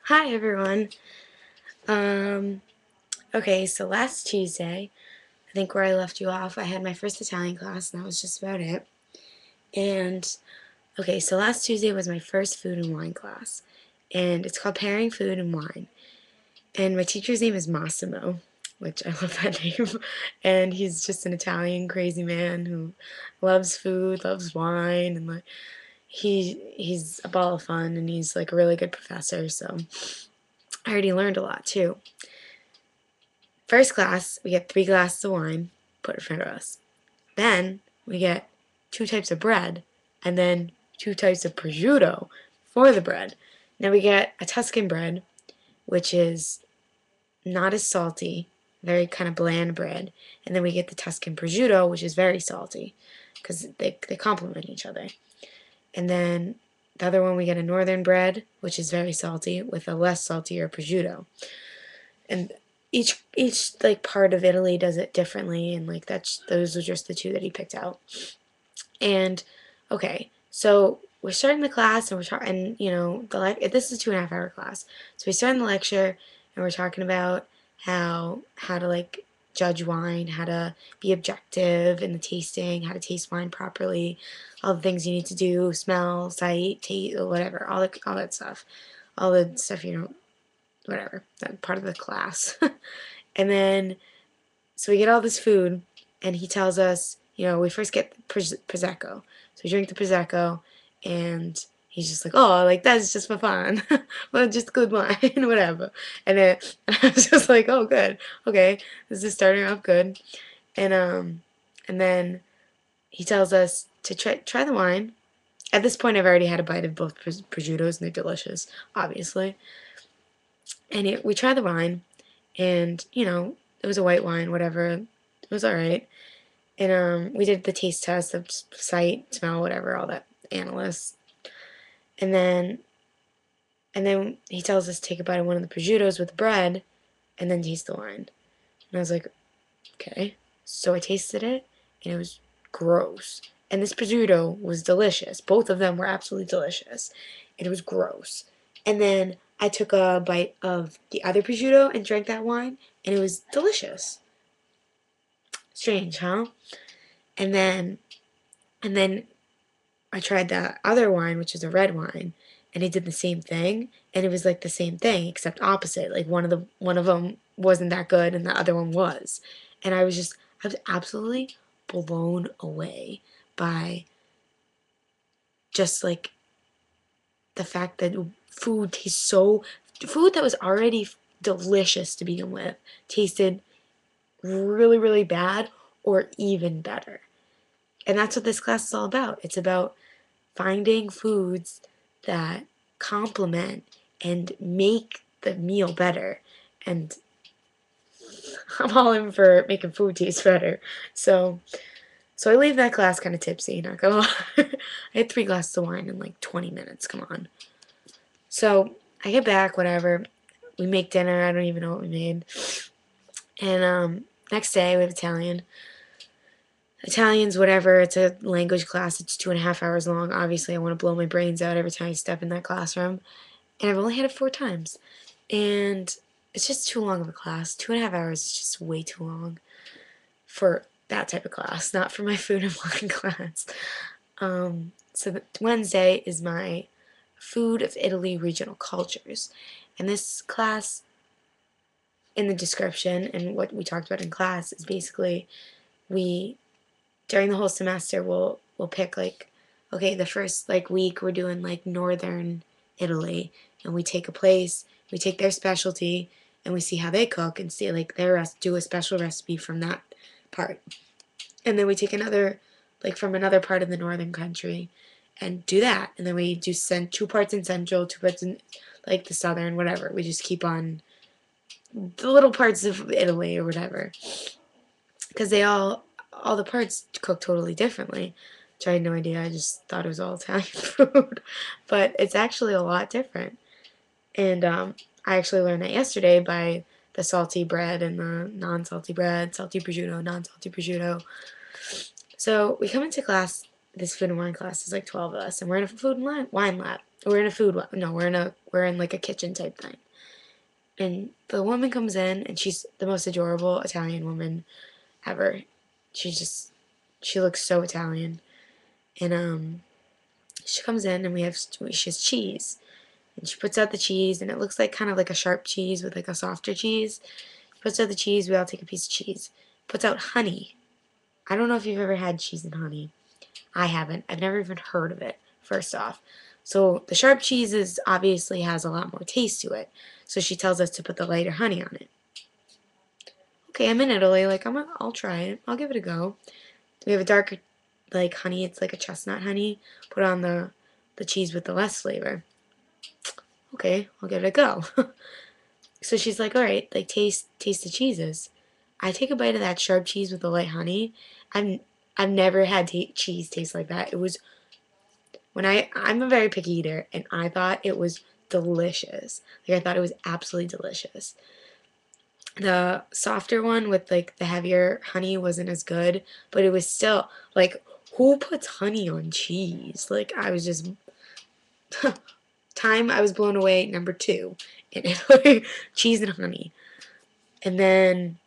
Hi everyone. Um, okay, so last Tuesday, I think where I left you off, I had my first Italian class, and that was just about it. And okay, so last Tuesday was my first food and wine class, and it's called Pairing Food and Wine. And my teacher's name is Massimo, which I love that name. And he's just an Italian crazy man who loves food, loves wine, and like he's a ball of fun, and he's like a really good professor. So I already learned a lot too. First class, we get 3 glasses of wine put in front of us. Then we get 2 types of bread, and then 2 types of prosciutto for the bread. Now we get a Tuscan bread, which is not as salty, very kind of bland bread. And then we get the Tuscan prosciutto, which is very salty, because they complement each other. And then the other one, we get a northern bread, which is very salty, with a less saltier prosciutto. And each like part of Italy does it differently, and like those are just the two that he picked out. And okay, so we're starting the class, and we're talking, and this is a 2.5 hour class, so we start in the lecture, and we're talking about how to like judge wine, how to be objective in the tasting, how to taste wine properly, all the things you need to do, smell, sight, taste, whatever, all that stuff, all the stuff whatever, that part of the class. And then, so we get all this food, and he tells us, we first get Prosecco. So we drink the Prosecco, and he's just like, oh, like, that's just for fun. Well, just good wine, whatever. And I was just like, oh, good. Okay, this is starting off good. And then he tells us to try the wine. At this point, I've already had a bite of both prosciuttos, and they're delicious, obviously. And we tried the wine, and it was a white wine, whatever. It was all right. And we did the taste test of sight, smell, whatever, all that analysts. And then he tells us to take a bite of one of the prosciuttos with bread, and then taste the wine. And I was like, okay. So I tasted it, and it was gross. And this prosciutto was delicious. Both of them were absolutely delicious. And it was gross. And then I took a bite of the other prosciutto and drank that wine, and it was delicious. Strange, huh? And then and then I tried the other wine, which is a red wine, and it did the same thing, and it was like the same thing except opposite. Like one of them wasn't that good, and the other one was, and I was absolutely blown away by just like the fact that food that was already delicious to begin with tasted really, really bad or even better. And that's what this class is all about. It's about finding foods that complement and make the meal better. And I'm all in for making food taste better. So so I leave that class kind of tipsy, not gonna lie. I had 3 glasses of wine in like 20 minutes, come on. So I get back, whatever. We make dinner, I don't even know what we made. And next day we have Italian's whatever, it's a language class, it's 2.5 hours long. Obviously, I want to blow my brains out every time I step in that classroom. And I've only had it 4 times. And it's just too long of a class. 2.5 hours is just way too long for that type of class, not for my food and wine class. So Wednesday is my Food of Italy Regional Cultures. And this class, in the description and what we talked about in class, is basically we during the whole semester we'll pick like, okay, the first like week we're doing like northern Italy, and we take a place, we take their specialty, and we see how they cook and see like do a special recipe from that part. And then we take another like from another part of the northern country and do that. And then we do send 2 parts in central, 2 parts in like the southern, whatever. We just keep on the little parts of Italy or whatever. Because all the parts cook totally differently, which I had no idea. I just thought it was all Italian food, but it's actually a lot different. And I actually learned that yesterday by the salty bread and the non-salty bread, salty prosciutto, non-salty prosciutto. So we come into class, this food and wine class is like 12 of us, and we're in a food and wine lab. We're in a food, no, we're in like a kitchen type thing. And the woman comes in, and she's the most adorable Italian woman ever. She looks so Italian. And she comes in, and she has cheese. And she puts out the cheese, and it looks like kind of like a sharp cheese with like a softer cheese. She puts out the cheese, we all take a piece of cheese. Puts out honey. I don't know if you've ever had cheese and honey. I haven't. I've never even heard of it, first off. So the sharp cheese obviously has a lot more taste to it. So she tells us to put the lighter honey on it. Okay, I'm in Italy. Like, I'll try it. I'll give it a go. We have a darker, like, honey. It's like a chestnut honey. Put on the cheese with the less flavor. Okay, I'll give it a go. So she's like, all right, like, taste the cheeses. I take a bite of that sharp cheese with the light honey. I've never had cheese taste like that. It was I'm a very picky eater, and I thought it was delicious. Like, I thought it was absolutely delicious. The softer one with like the heavier honey wasn't as good, but it was still like, who puts honey on cheese? Like, I was just I was blown away. Number 2 in Italy, cheese and honey. And then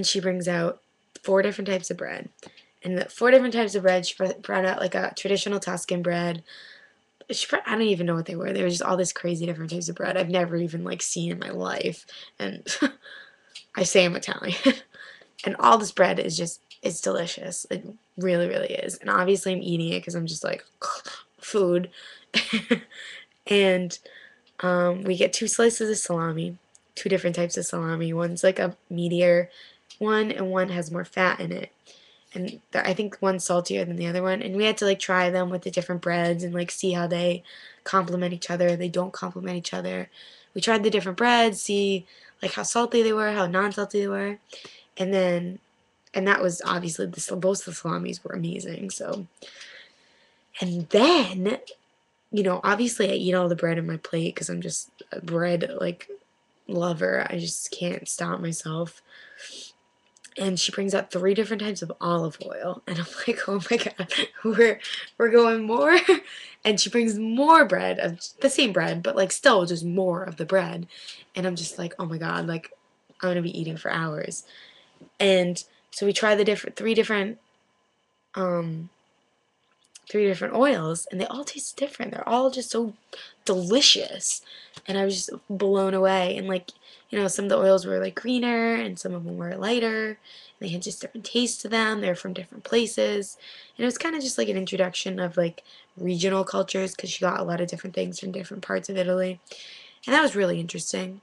she brings out 4 different types of bread. And the 4 different types of bread, she brought out like a traditional Tuscan bread. I don't even know what they were. They were just all this crazy different types of bread I've never even like seen in my life. And I say I'm Italian. And all this bread it's delicious. It really, really is. And obviously I'm eating it because I'm just like, food. And we get 2 slices of salami, 2 different types of salami. One's like a meatier one, and one has more fat in it. And I think one's saltier than the other one. And we had to like try them with the different breads and like see how they complement each other. They don't complement each other. We tried the different breads, see like how salty they were, how non-salty they were. And that was obviously, both the salamis were amazing. So, and then, obviously I eat all the bread on my plate because I'm just a bread like lover. I just can't stop myself. And she brings out 3 different types of olive oil, and I'm like, oh my god, we're going more. And she brings more bread, of the same bread, but like still just more of the bread. And I'm just like, oh my god, like, I'm gonna be eating for hours. And so we try the 3 different oils, and they all taste different. They're all just so delicious. And I was just blown away. And like, some of the oils were like greener, and some of them were lighter. And they had just different tastes to them. They're from different places. And it was kind of just like an introduction of like regional cultures, because she got a lot of different things from different parts of Italy. And that was really interesting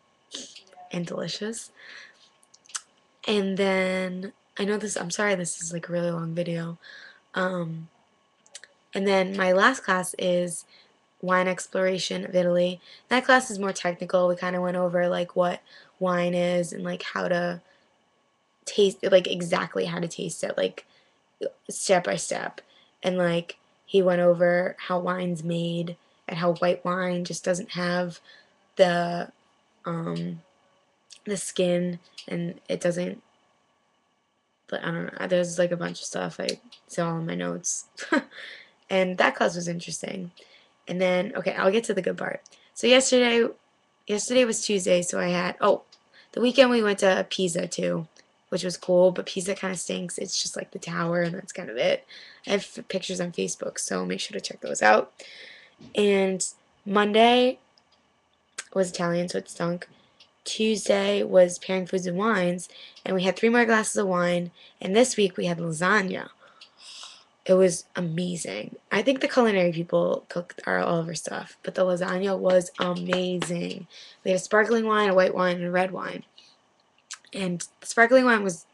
and delicious. And then, I'm sorry this is like a really long video. And then my last class is wine exploration of Italy. That class is more technical. We kind of went over like what wine is, and like how to taste it, like exactly how to taste it, like step by step. And like he went over how wine's made, and how white wine just doesn't have the the skin, and it doesn't, but I don't know. There's like a bunch of stuff. It's all in my notes. And that class was interesting. And then, okay, I'll get to the good part. So yesterday was Tuesday, so the weekend we went to Pisa too, which was cool, but Pisa kind of stinks. It's just like the tower, and that's kind of it. I have pictures on Facebook, so make sure to check those out. And Monday was Italian, so it stunk. Tuesday was pairing foods and wines, and we had 3 more glasses of wine. And this week we had lasagna. It was amazing. I think the culinary people cooked all of our stuff, but the lasagna was amazing. We had a sparkling wine, a white wine, and a red wine. And the sparkling wine was,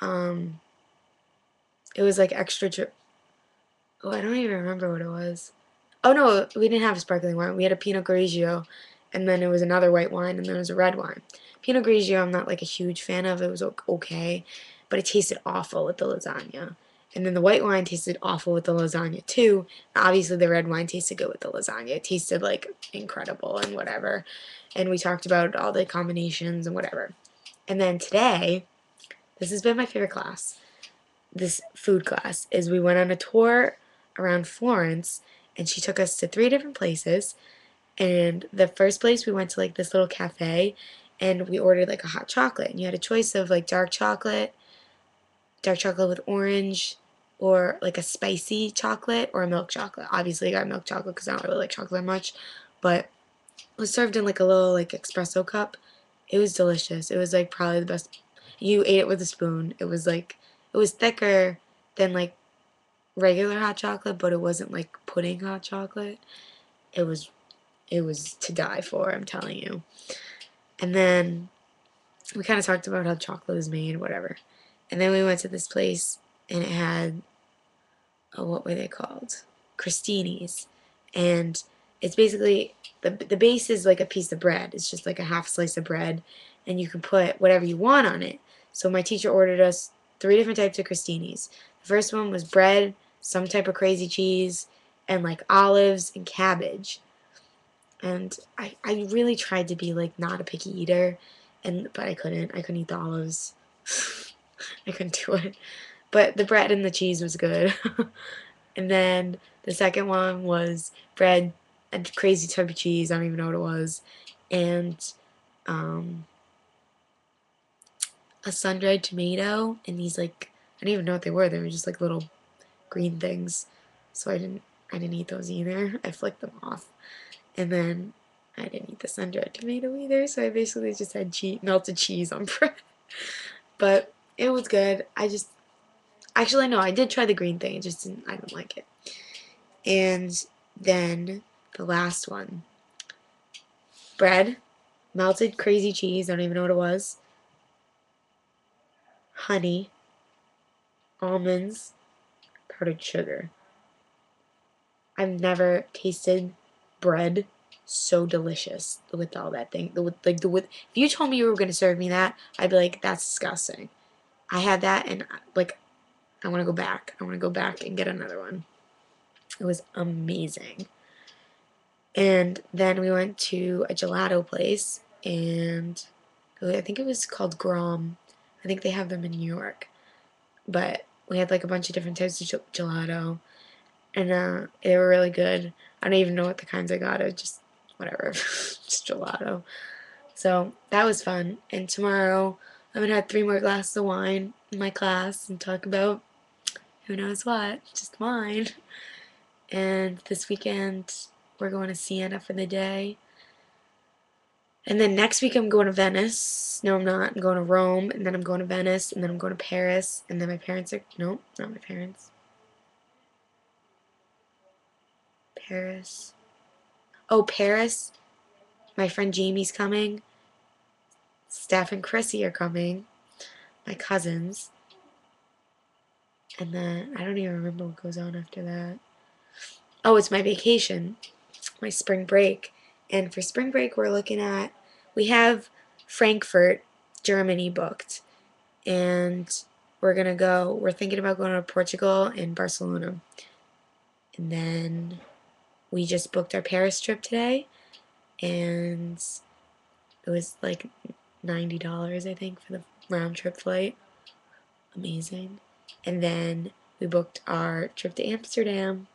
it was like extra. Oh, I don't even remember what it was. Oh no, we didn't have a sparkling wine. We had a Pinot Grigio, and then it was another white wine, and then it was a red wine. Pinot Grigio, I'm not like a huge fan of. It was okay, but it tasted awful with the lasagna. And then the white wine tasted awful with the lasagna too. Obviously, the red wine tasted good with the lasagna. It tasted like incredible and whatever. And we talked about all the combinations and whatever. And then today, this has been my favorite class. this food class is we went on a tour around Florence, and she took us to 3 different places. And the first place we went to like this little cafe, and we ordered like a hot chocolate, and you had a choice of like dark chocolate with orange, or like a spicy chocolate or a milk chocolate. Obviously, I got milk chocolate because I don't really like chocolate much, but it was served in like a little like espresso cup. It was delicious. It was like probably the best. You ate it with a spoon. It was thicker than like regular hot chocolate, but it wasn't like pudding hot chocolate. It was it was to die for, I'm telling you. And then we kind of talked about how chocolate is made, whatever. And then we went to this place, and it had, oh, what were they called? Crostinis. And it's basically, the base is like a piece of bread. It's just like a half slice of bread, and you can put whatever you want on it. So my teacher ordered us 3 different types of crostinis. The first one was bread, some type of crazy cheese, and like olives and cabbage. And I really tried to be like not a picky eater, but I couldn't. I couldn't eat the olives. I couldn't do it. But the bread and the cheese was good. And then the second one was bread and crazy type of cheese. I don't even know what it was. And um, a sun-dried tomato. And these like, I didn't even know what they were. They were just like little green things. So I didn't eat those either. I flicked them off. And then I didn't eat the sun-dried tomato either. So I basically just had melted cheese on bread. But it was good. Actually, no, I did try the green thing. I didn't like it. And then the last one, bread, melted crazy cheese, I don't even know what it was, honey, almonds, powdered sugar. I've never tasted bread so delicious with all that thing. If you told me you were going to serve me that, I'd be like, that's disgusting. I had that, and like, I want to go back. I want to go back and get another one. It was amazing. And then we went to a gelato place, and I think it was called Grom. I think they have them in New York. But we had like a bunch of different types of gelato, and they were really good. I don't even know what the kinds I got. It just whatever, just gelato. So that was fun. And tomorrow I'm gonna have 3 more glasses of wine in my class and talk about who knows what, just wine. And this weekend we're going to Siena for the day. And then next week I'm going to Venice. No, I'm not. I'm going to Rome, and then I'm going to Venice, and then I'm going to Paris, and then my parents are, no, not my parents. Paris. Oh, Paris. My friend Jamie's coming. Steph and Chrissy are coming. My cousins. And then I don't even remember what goes on after that. Oh, it's my vacation. My spring break. And for spring break we have Frankfurt, Germany booked. And we're thinking about going to Portugal and Barcelona. And then we just booked our Paris trip today, and it was like $90, I think, for the round trip flight. Amazing. And then we booked our trip to Amsterdam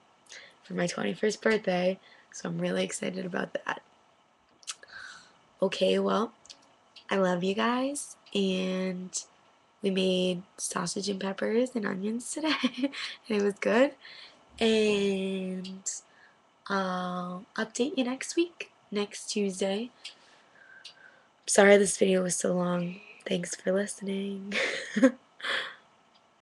for my 21st birthday, so I'm really excited about that. Okay, well, I love you guys, and we made sausage and peppers and onions today, and it was good. And I'll update you next week, next Tuesday. Sorry this video was so long. Thanks for listening.